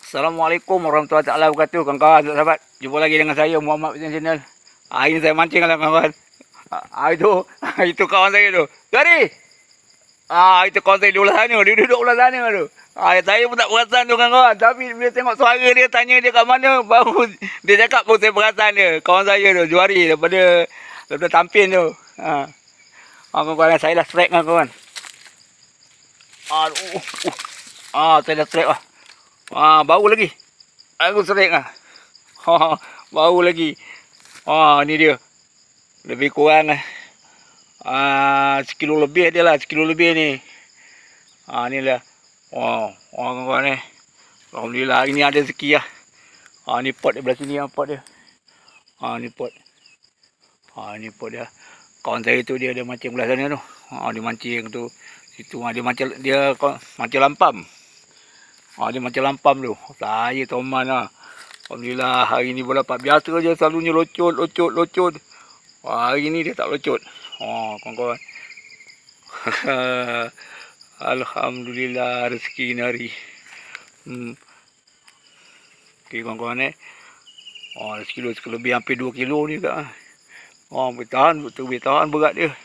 Assalamualaikum warahmatullahi taala wabarakatuh. Kawan-kawan, sahabat, jumpa lagi dengan saya Muhammad Fitness Channel. Hari ini saya mancing lah kawan-kawan. Itu kawan saya tu. Jari. Itu kawan saya di belah sana, dia duduk belah sana tu. Saya pun tak perasan tu kawan-kawan. Tapi bila tengok suara dia, tanya dia kat mana, baru dia cakap pun saya perasan dia. Kawan saya tu, Juari daripada Tampin tu. Kawan-kawan, saya dah strike kawan-kawan. Saya dah strike lah. Bau lagi. Aku strike lah. Bau lagi. Ni dia. Lebih kurang sekilo lebih dia lah. Sekilo lebih ni. Ni lah. Kawan-kawan ni. Alhamdulillah hari ni ada rezeki lah. Ni pot dia belah sini lah pot dia. Ni pot. Ni pot dia. Kawan saya tu dia ada mancing belah sana tu. Dia mancing tu. Situ dia mancing lampam. Dia macam lampam tu. Saya Toman lah. Alhamdulillah hari ni boleh dapat. Biasa je selalunya locot. Hari ni dia tak locot. Kawan-kawan. Alhamdulillah rezeki ni hari. Okey kawan-kawan sekilo lebih hampir 2 kilo ni kat. Boleh tahan berat dia.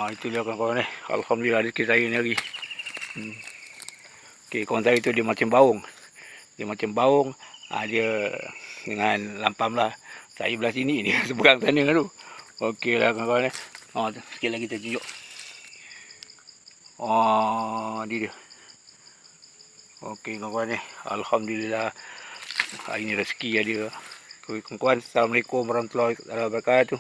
Itu dia kawan-kawan Alhamdulillah rezeki saya ni hari. Okey, kawan saya tu dia macam baung. Dia dengan lampam lah. Saya belah sini, dia seberang sana tu. Okey lah kawan-kawan sikit lagi kita tunjuk. Dia. Okey kawan-kawan Alhamdulillah. Hari ni rezeki ada. Kawan-kawan, Assalamualaikum warahmatullahi wabarakatuh.